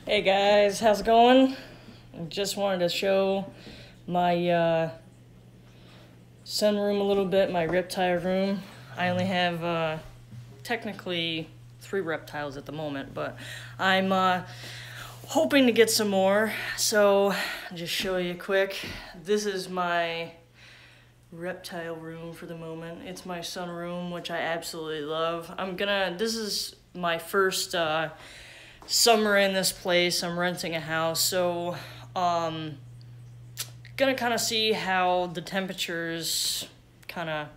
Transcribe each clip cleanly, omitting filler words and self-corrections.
Hey guys, how's it going? Just wanted to show my sunroom a little bit, my reptile room. I only have technically 3 reptiles at the moment, but I'm hoping to get some more. So I'll just show you quick. This is my reptile room for the moment. It's my sunroom, which I absolutely love. This is my first summer in this place. I'm renting a house, so gonna kind of see how the temperatures kind of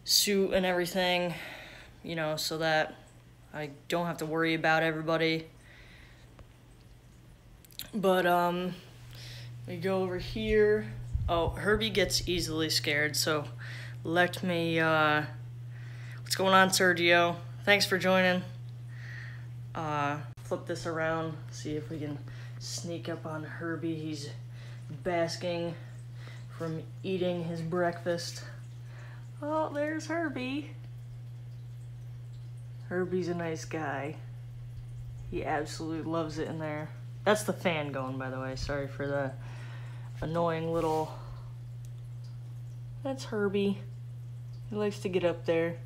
suit and everything, you know, so that I don't have to worry about everybody. But we go over here. Oh, Herbie gets easily scared, so let me what's going on, Sergio? Thanks for joining. Flip this around, see if we can sneak up on Herbie. He's basking from eating his breakfast. Oh, there's Herbie. Herbie's a nice guy. He absolutely loves it in there. That's the fan going, by the way. Sorry for the annoying little... That's Herbie. He likes to get up there.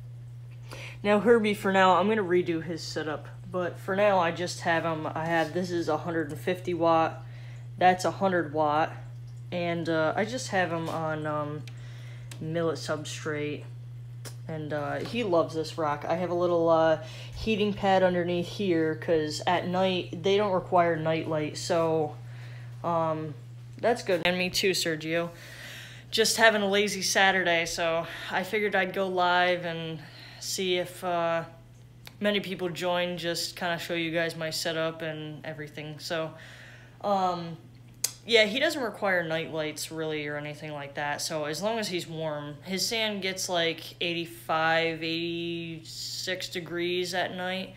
Now Herbie, for now, I'm going to redo his setup. But for now, I just have him, this is 150 watt, that's 100 watt, and I just have him on millet substrate, and he loves this rock. I have a little heating pad underneath here, because at night, they don't require night light, so that's good. And me too, Sergio. Just having a lazy Saturday, so I figured I'd go live and see if many people join, just kind of show you guys my setup and everything. So, yeah, he doesn't require night lights really or anything like that. So as long as he's warm, his sand gets like 85, 86 degrees at night.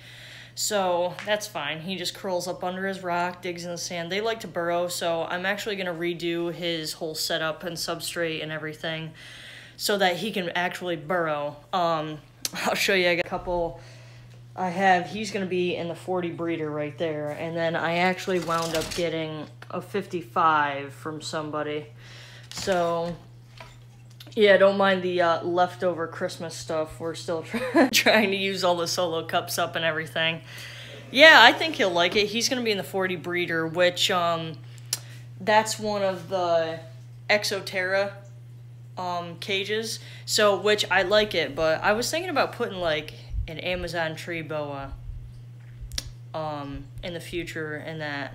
So that's fine. He just curls up under his rock, digs in the sand. They like to burrow, so I'm actually going to redo his whole setup and substrate and everything so that he can actually burrow. I'll show you. I got a couple... he's going to be in the 40 breeder right there, and then I actually wound up getting a 55 from somebody. So, yeah, don't mind the leftover Christmas stuff. We're still trying to use all the solo cups up and everything. Yeah, I think he'll like it. He's going to be in the 40 breeder, which, that's one of the Exoterra cages, so, which I like it, but I was thinking about putting, like, an Amazon tree boa in the future, and that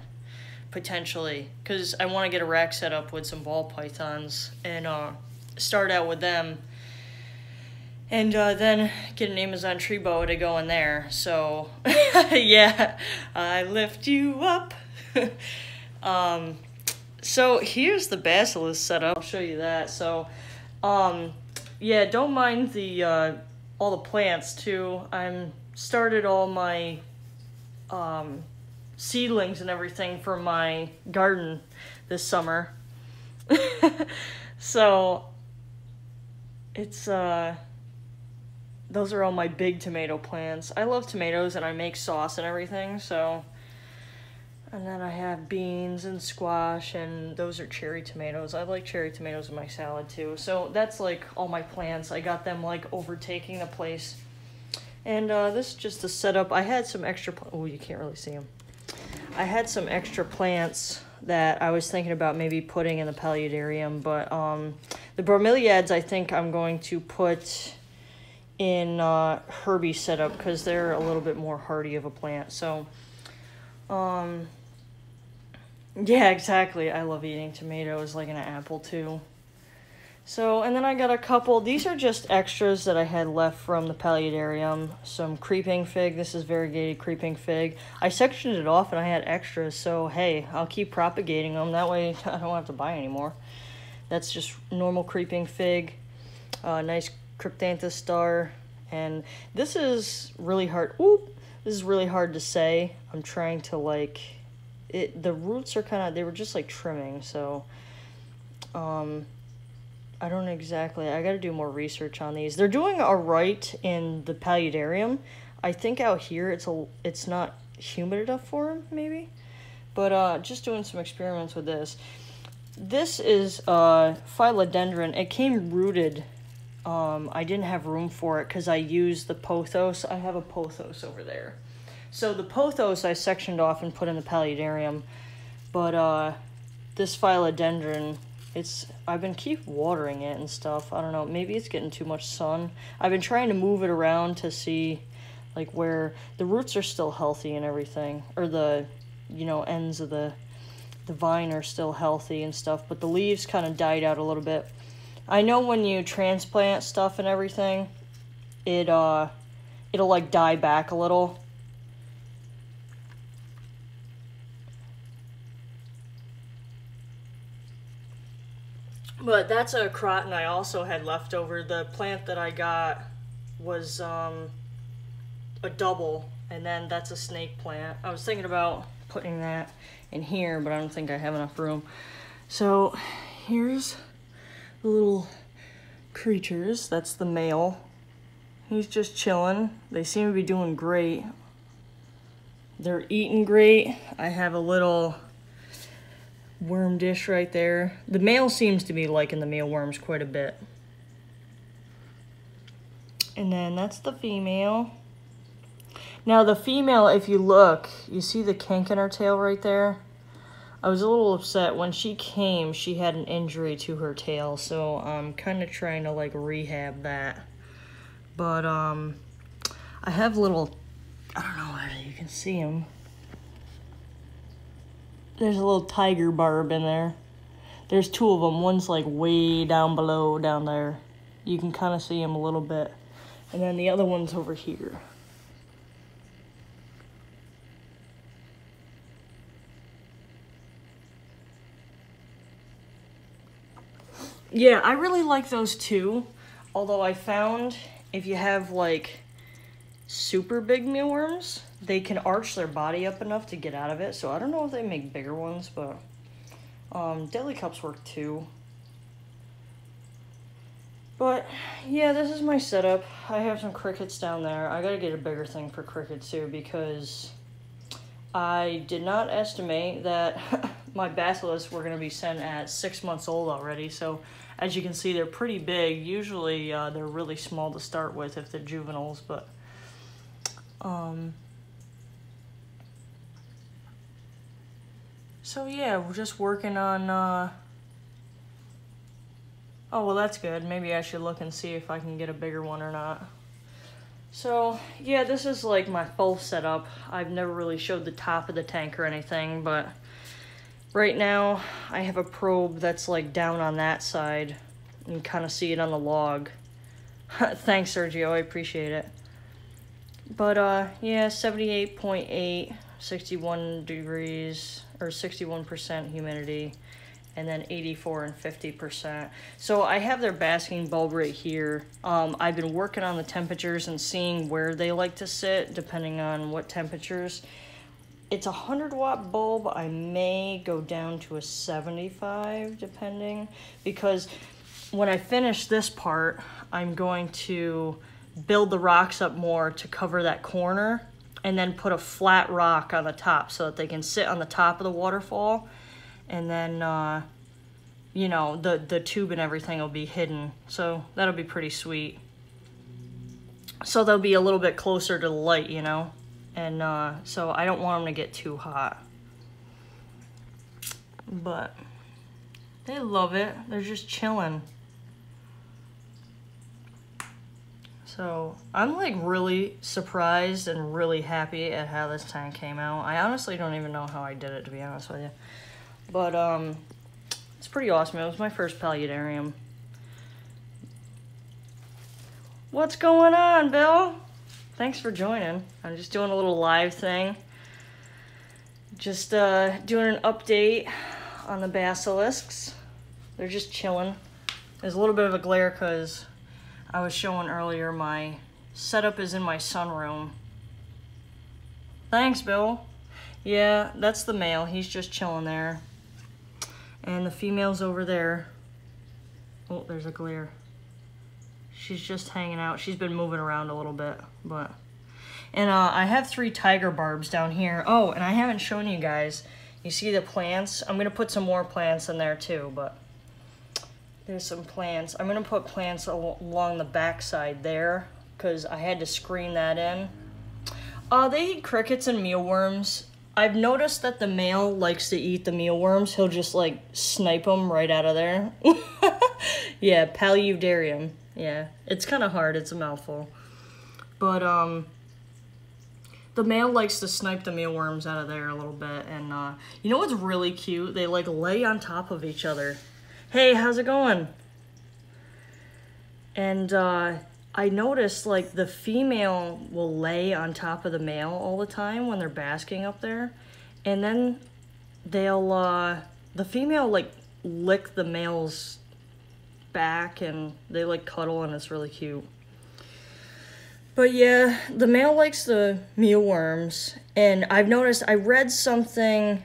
potentially, because I want to get a rack set up with some ball pythons and start out with them, and then get an Amazon tree boa to go in there. So yeah, I lift you up. So here's the Basilisk setup. I'll show you that. So yeah, don't mind the all the plants too. I'm started all my seedlings and everything for my garden this summer. So it's those are all my big tomato plants. I love tomatoes and I make sauce and everything, so. And then I have beans and squash, and those are cherry tomatoes. I like cherry tomatoes in my salad too. So that's like all my plants. I got them like overtaking the place. And this is just a setup. I had some extra, oh, you can't really see them. I had some extra plants that I was thinking about maybe putting in the paludarium, but the bromeliads I think I'm going to put in Herbie's setup because they're a little bit more hardy of a plant. So, yeah, exactly. I love eating tomatoes like an apple too. So, and then I got a couple, these are just extras that I had left from the paludarium. Some creeping fig, this is variegated creeping fig. I sectioned it off and I had extras, so hey, I'll keep propagating them. That way I don't have to buy anymore. That's just normal creeping fig. Nice cryptanthus star. And this is really hard, this is really hard to say. I'm trying to like, the roots are kind of, they were just like trimming, so, I don't exactly, I gotta do more research on these. They're doing alright in the paludarium. I think out here it's not humid enough for them, maybe? But just doing some experiments with this. This is philodendron. It came rooted. I didn't have room for it because I used the pothos. I have a pothos over there. So the pothos I sectioned off and put in the paludarium. But this philodendron, I've been keep watering it and stuff. I don't know, maybe it's getting too much sun. I've been trying to move it around to see like where the roots are still healthy and everything, or the ends of the vine are still healthy and stuff, but the leaves kind of died out a little bit. I know when you transplant stuff and everything, it'll like die back a little. But that's a croton I also had left over. The plant that I got was a double, and then that's a snake plant. I was thinking about putting that in here, but I don't think I have enough room. So here's the little creatures. That's the male. He's just chilling. They seem to be doing great. They're eating great. I have a little worm dish right there. The male seems to be liking the mealworms quite a bit. And then that's the female. Now the female, if you look, you see the kink in her tail right there? I was a little upset. When she came, she had an injury to her tail, so I'm kind of trying to like rehab that. But I have little, I don't know if you can see them. There's a little tiger barb in there. There's two of them. One's like way down below down there. You can kind of see him a little bit. And then the other one's over here. Yeah, I really like those too. Although I found if you have like super big mealworms, they can arch their body up enough to get out of it. So I don't know if they make bigger ones, but deadly cups work too. But yeah, this is my setup. I have some crickets down there. I gotta get a bigger thing for crickets too, because I did not estimate that my basilisks were gonna be sent at 6 months old already. So as you can see, they're pretty big. Usually they're really small to start with if they're juveniles, but so yeah, we're just working on oh, well, that's good. Maybe I should look and see if I can get a bigger one or not. So yeah, this is like my full setup. I've never really showed the top of the tank or anything, but right now I have a probe that's like down on that side. You can kind of see it on the log. Thanks, Sergio, I appreciate it. But yeah, 78.8, 61 degrees, or 61% humidity, and then 84 and 50%. So I have their basking bulb right here. I've been working on the temperatures and seeing where they like to sit, depending on what temperatures. It's a 100-watt bulb. I may go down to a 75, depending, because when I finish this part, I'm going to build the rocks up more to cover that corner, and then put a flat rock on the top so that they can sit on the top of the waterfall, and then you know, the tube and everything will be hidden, so that'll be pretty sweet. So they'll be a little bit closer to the light, you know, and so I don't want them to get too hot. But they love it. They're just chilling. So I'm like really surprised and really happy at how this tank came out. I honestly don't even know how I did it, to be honest with you. But it's pretty awesome. It was my first paludarium. What's going on, Bill? Thanks for joining. I'm just doing a little live thing. Just doing an update on the basilisks. They're just chilling. There's a little bit of a glare because I was showing earlier my setup is in my sunroom. Thanks, Bill. Yeah, that's the male. He's just chilling there. And the female's over there. Oh, there's a glare. She's just hanging out. She's been moving around a little bit, but. And I have 3 tiger barbs down here. Oh, and I haven't shown you guys. You see the plants? I'm gonna put some more plants in there too, but there's some plants. I'm gonna put plants along the back side there because I had to screen that in. They eat crickets and mealworms. I've noticed that the male likes to eat the mealworms. He'll just like snipe them right out of there. Yeah, Paludarium. Yeah, it's kind of hard. It's a mouthful. But the male likes to snipe the mealworms out of there a little bit. And you know what's really cute? They like lay on top of each other. Hey, how's it going? And I noticed like the female will lay on top of the male all the time when they're basking up there. And then they'll, the female like lick the male's back and they like cuddle and it's really cute. But yeah, the male likes the mealworms. And I've noticed, I read something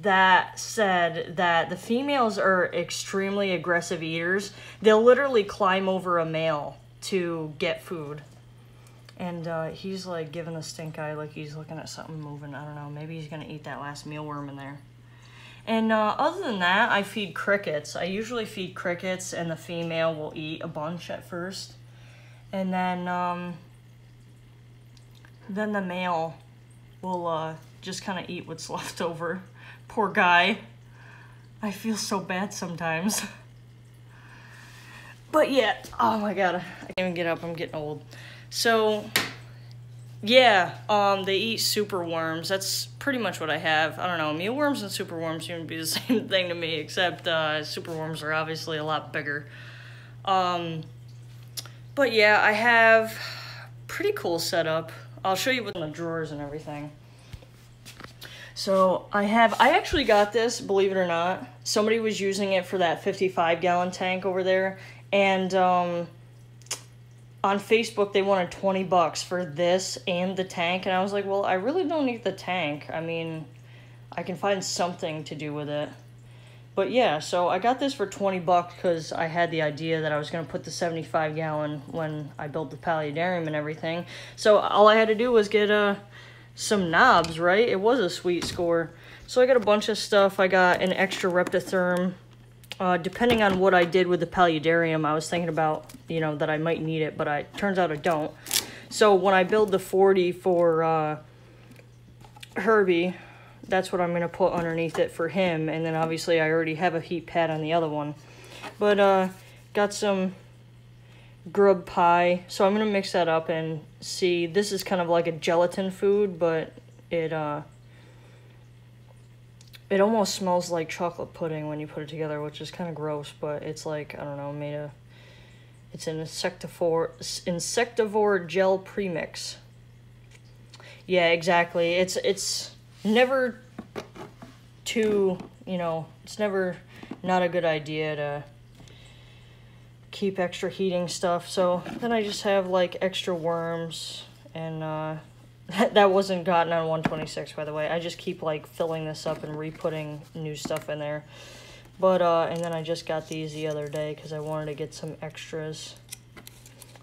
that said that the females are extremely aggressive eaters. They'll literally climb over a male to get food. And he's like giving a stink eye like he's looking at something moving. I don't know, maybe he's gonna eat that last mealworm in there. And other than that, I feed crickets. I usually feed crickets and the female will eat a bunch at first. And then the male will just kind of eat what's left over. Poor guy. I feel so bad sometimes. But yeah, oh my god, I can't even get up, I'm getting old. So, yeah, they eat super worms. That's pretty much what I have. I don't know, mealworms and super worms seem to be the same thing to me, except super worms are obviously a lot bigger. But yeah, I have pretty cool setup. I'll show you with the drawers and everything. So I actually got this, believe it or not. Somebody was using it for that 55-gallon tank over there. And on Facebook, they wanted 20 bucks for this and the tank. And I was like, well, I really don't need the tank. I mean, I can find something to do with it. But yeah, so I got this for 20 bucks because I had the idea that I was going to put the 75-gallon when I built the paludarium and everything. So all I had to do was get some knobs, right? It was a sweet score. So I got a bunch of stuff. I got an extra Reptitherm. Depending on what I did with the paludarium, I was thinking about, you know, that I might need it, but turns out I don't. So when I build the 40 for Herbie, that's what I'm going to put underneath it for him. And then obviously I already have a heat pad on the other one. But got some grub pie, so I'm gonna mix that up and see. This is kind of like a gelatin food, but it almost smells like chocolate pudding when you put it together, which is kind of gross, but it's like, I don't know, it's an insectivore gel premix. Yeah, exactly. It's never too, you know, it's never not a good idea to keep extra heating stuff. So then I just have like extra worms, and that wasn't gotten on 126, by the way. I just keep like filling this up and re-putting new stuff in there. But and then I just got these the other day because I wanted to get some extras.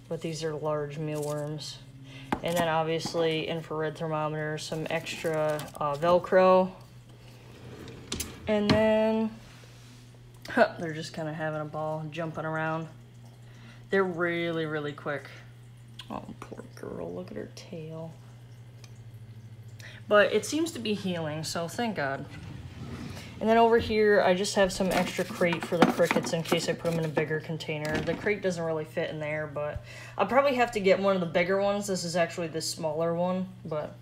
But these are large mealworms. And then obviously infrared thermometer, some extra Velcro. And then they're just kind of having a ball, jumping around. They're really, really quick. Oh, poor girl, look at her tail. But it seems to be healing, so thank God. And then over here, I just have some extra crate for the crickets in case I put them in a bigger container. The crate doesn't really fit in there, but I'll probably have to get one of the bigger ones. This is actually the smaller one, but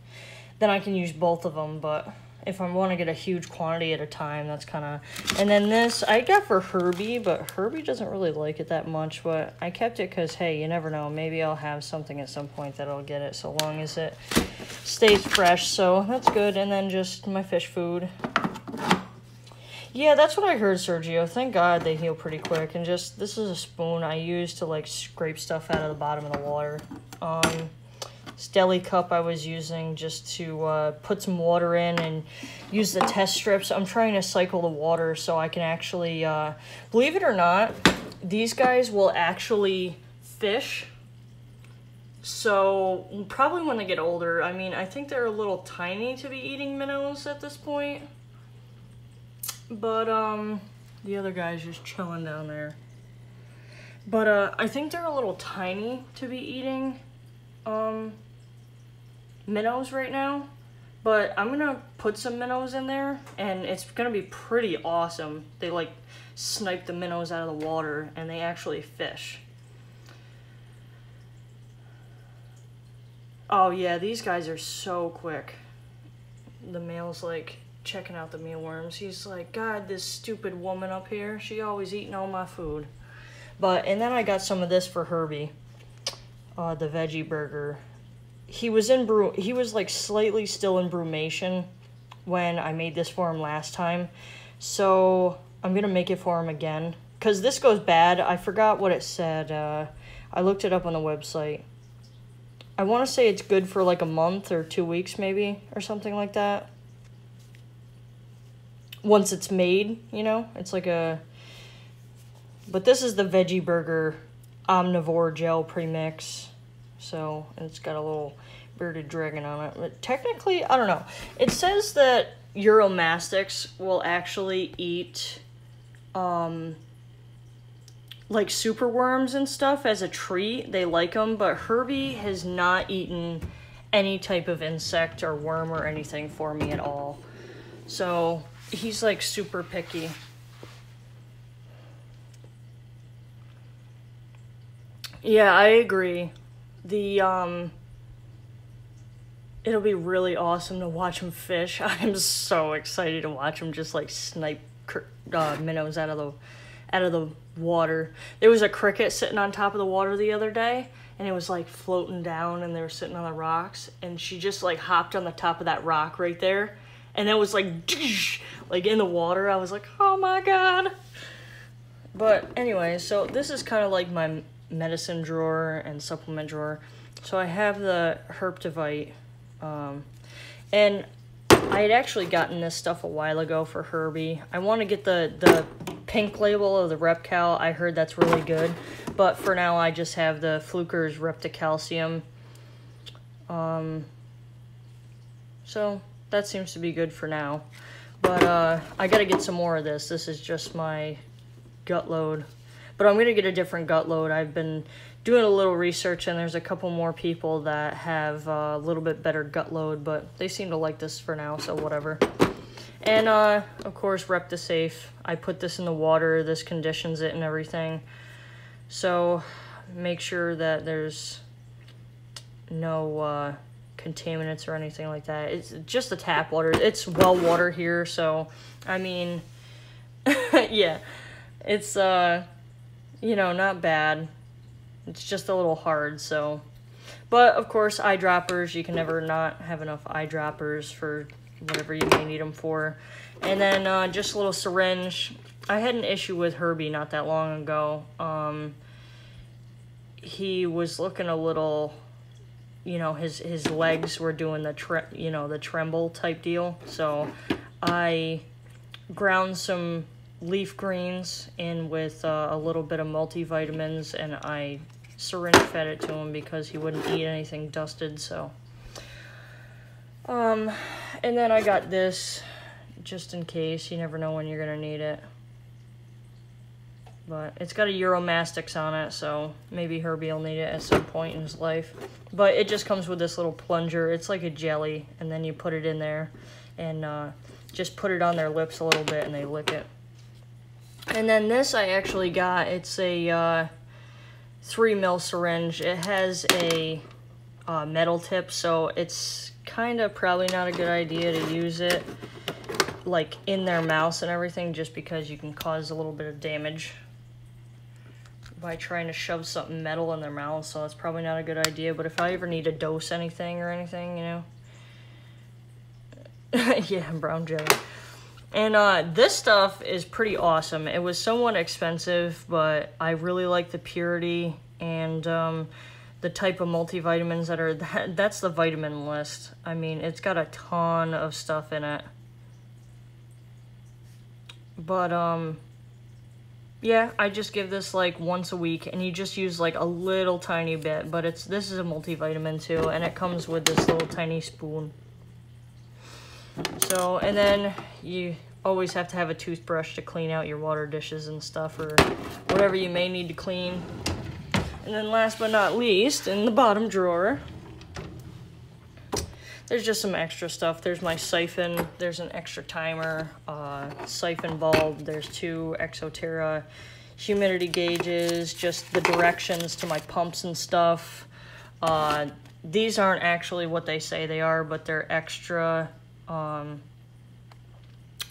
then I can use both of them. But if I want to get a huge quantity at a time, that's kind of... And then this, I got for Herbie, but Herbie doesn't really like it that much. But I kept it because, hey, you never know. Maybe I'll have something at some point that'll get it, so long as it stays fresh. So that's good. And then just my fish food. Yeah, that's what I heard, Sergio. Thank God they heal pretty quick. And just, this is a spoon I use to, like, scrape stuff out of the bottom of the water. This deli cup I was using just to put some water in and use the test strips. I'm trying to cycle the water so I can actually, believe it or not, these guys will actually fish So probably when they get older. I mean, I think they're a little tiny to be eating minnows at this point. But the other guy's just chilling down there. But I think they're a little tiny to be eating minnows right now. But I'm gonna put some minnows in there, and it's gonna be pretty awesome. They like snipe the minnows out of the water, and they actually fish. Oh yeah, these guys are so quick. The male's like checking out the mealworms. He's like, God, this stupid woman up here, she always eating all my food. But, and then I got some of this for Herbie, the veggie burger. He was like slightly still in brumation when I made this for him last time. So I'm gonna make it for him again. Cause this goes bad. I forgot what it said. I looked it up on the website. I wanna say it's good for like a month or 2 weeks maybe, or something like that. Once it's made, you know, it's like a, but this is the veggie burger omnivore gel premix. So, and it's got a little bearded dragon on it. But technically, I don't know. It says that Uromastyx will actually eat, like superworms and stuff as a treat. They like them, but Herbie has not eaten any type of insect or worm or anything for me at all. So, he's like super picky. Yeah, I agree. It'll be really awesome to watch him fish. I'm so excited to watch him just like snipe minnows out of the water. There was a cricket sitting on top of the water the other day, and it was like floating down, and they were sitting on the rocks, and she just like hopped on the top of that rock right there, and it was like in the water. I was like, oh my God. But anyway, so this is kind of like my medicine drawer and supplement drawer. So I have the Herptivite, and I had actually gotten this stuff a while ago for Herbie. I want to get the pink label of the Repcal. I heard that's really good, but for now I just have the Fluker's Repticalcium. So that seems to be good for now. But I gotta get some more of this. This is just my gut load. But I'm going to get a different gut load. I've been doing a little research, and there's a couple more people that have a little bit better gut load, but they seem to like this for now, so whatever. And, of course, Reptisafe. I put this in the water. This conditions it and everything. So make sure that there's no contaminants or anything like that. It's just the tap water. It's well water here, so, I mean, yeah. It's, you know, not bad. It's just a little hard, so. But, of course, eyedroppers. You can never not have enough eyedroppers for whatever you may need them for. And then just a little syringe. I had an issue with Herbie not that long ago. He was looking a little, you know, his legs were doing the tremble type deal. So I ground some leaf greens in with a little bit of multivitamins, and I syringe fed it to him because he wouldn't eat anything dusted. So and then I got this just in case. You never know when you're gonna need it, but it's got a Uromastyx on it, so maybe Herbie will need it at some point in his life. But it just comes with this little plunger. It's like a jelly, and then you put it in there and just put it on their lips a little bit, and they lick it. And then this I actually got. It's a 3 ml syringe. It has a metal tip, so it's kind of probably not a good idea to use it like in their mouths and everything, just because you can cause a little bit of damage by trying to shove something metal in their mouth. So it's probably not a good idea. But if I ever need to dose anything or anything, you know. Yeah, brown jelly. And this stuff is pretty awesome. It was somewhat expensive, but I really like the purity and the type of multivitamins that are, that's the vitamin list. I mean, it's got a ton of stuff in it. But Yeah, I just give this like once a week, and you just use like a little tiny bit, but this is a multivitamin too, and it comes with this little tiny spoon. So, and then you always have to have a toothbrush to clean out your water dishes and stuff, or whatever you may need to clean. And then last but not least, in the bottom drawer, there's just some extra stuff. There's my siphon, there's an extra timer, siphon bulb, there's 2 Exoterra humidity gauges, just the directions to my pumps and stuff. These aren't actually what they say they are, but they're extra.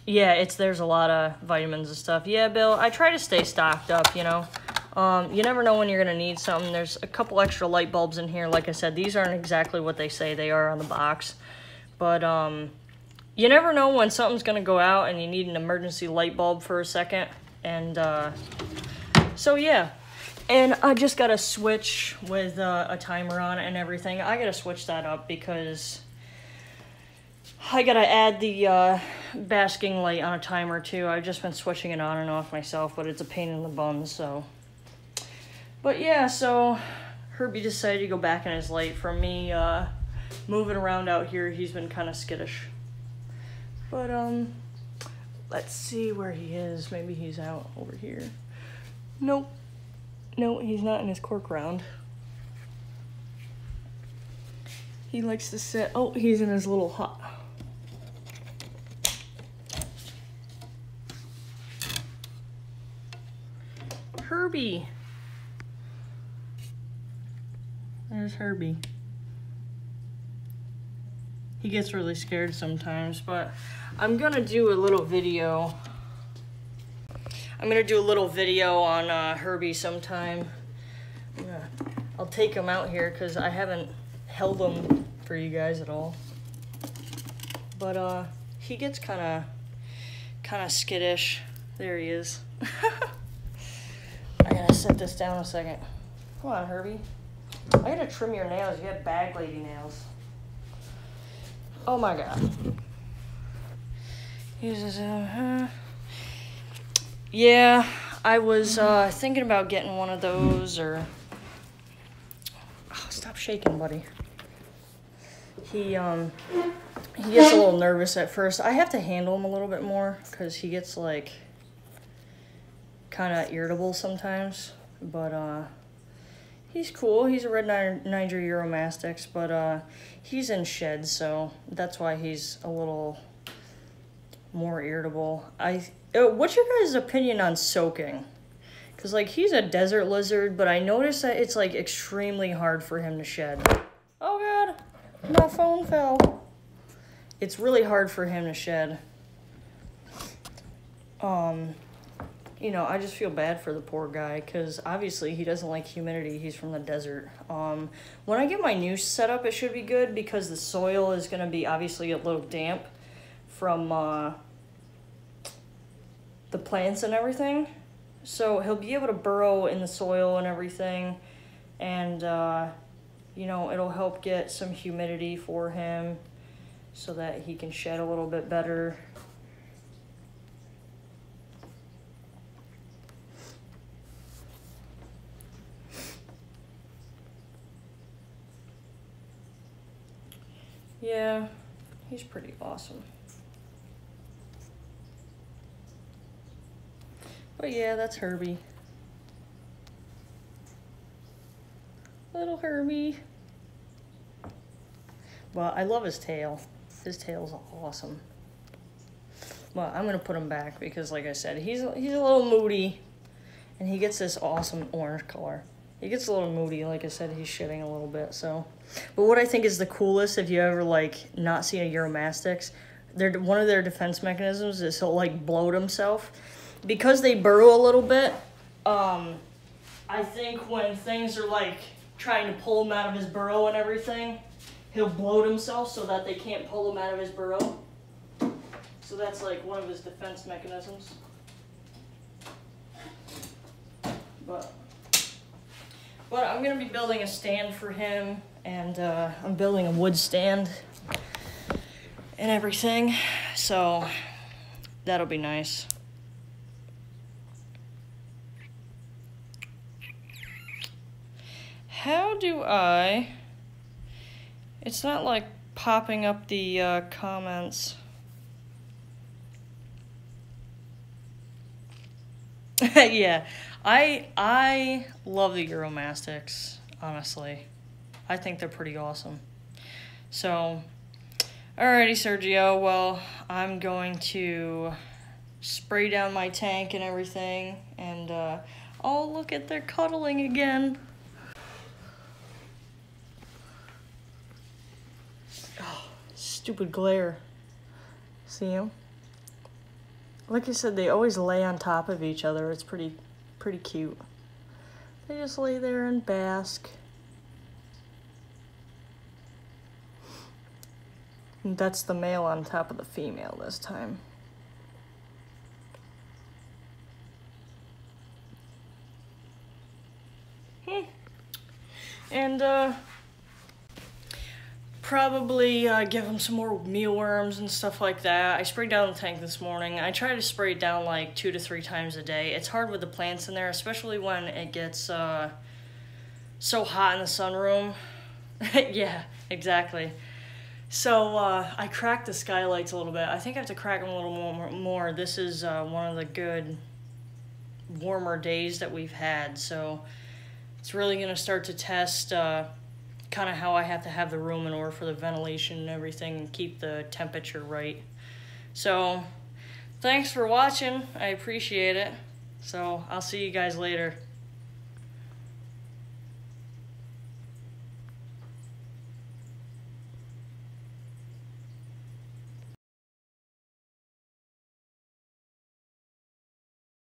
Yeah, there's a lot of vitamins and stuff. Yeah, Bill, I try to stay stocked up, you know. You never know when you're going to need something. There's a couple extra light bulbs in here. Like I said, these aren't exactly what they say they are on the box. But you never know when something's going to go out and you need an emergency light bulb for a second. And so, yeah. And I just got a switch with a timer on it and everything. I got to switch that up because I got to add the basking light on a timer too. I've just been switching it on and off myself, but it's a pain in the bum, so... But yeah, so Herbie decided to go back in his light. From me moving around out here, he's been kind of skittish. But let's see where he is. Maybe he's out over here. Nope. No, he's not in his cork round. He likes to sit. Oh, he's in his little hut. Herbie. There's Herbie. He gets really scared sometimes, but I'm gonna do a little video. I'm gonna do a little video on Herbie sometime. I'll take him out here because I haven't held him for you guys at all. But he gets kind of skittish. There he is. I gotta set this down a second. Come on, Herbie. I gotta trim your nails. You have bag lady nails. Oh my god. Yeah, I was thinking about getting one of those, or... Oh, stop shaking, buddy. He gets a little nervous at first. I have to handle him a little bit more, because he gets, like, kind of irritable sometimes. But, he's cool. He's a red Niger Euromastix, but he's in sheds, so that's why he's a little more irritable. What's your guys' opinion on soaking? Because, like, he's a desert lizard, but I noticed that it's, like, extremely hard for him to shed. Oh, God. My phone fell. It's really hard for him to shed. You know, I just feel bad for the poor guy, because obviously he doesn't like humidity. He's from the desert. When I get my new setup, it should be good, because the soil is going to be obviously a little damp from the plants and everything. So he'll be able to burrow in the soil and everything, and, you know, it'll help get some humidity for him so that he can shed a little bit better. Yeah, he's pretty awesome. But yeah, that's Herbie. Little Herbie. Well, I love his tail. His tail's awesome. Well, I'm gonna put him back because, like I said, he's a little moody, and he gets this awesome orange color. He gets a little moody, like I said, he's shitting a little bit, so. But what I think is the coolest, if you ever, like, not see a Euromastix, one of their defense mechanisms is he'll, like, bloat himself. Because they burrow a little bit, I think when things are, like, trying to pull him out of his burrow and everything, he'll bloat himself so that they can't pull him out of his burrow. So that's, like, one of his defense mechanisms. But I'm going to be building a stand for him, and I'm building a wood stand and everything, so that'll be nice. How do I... It's not like popping up the comments. Yeah, I love the Euromastics, honestly. I think they're pretty awesome. So, alrighty, Sergio. Well, I'm going to spray down my tank and everything, and oh, look at they're cuddling again. Oh, stupid glare. See him? Like I said, they always lay on top of each other. It's pretty cute. They just lay there and bask. And that's the male on top of the female this time. And probably give them some more mealworms and stuff like that. I sprayed down the tank this morning. I try to spray it down like 2 to 3 times a day. It's hard with the plants in there, especially when it gets so hot in the sunroom. Yeah, exactly. So I cracked the skylights a little bit. I think I have to crack them a little more. This is one of the good warmer days that we've had, so it's really going to start to test kind of how I have to have the room in order for the ventilation and everything and keep the temperature right. So, thanks for watching. I appreciate it. So, I'll see you guys later.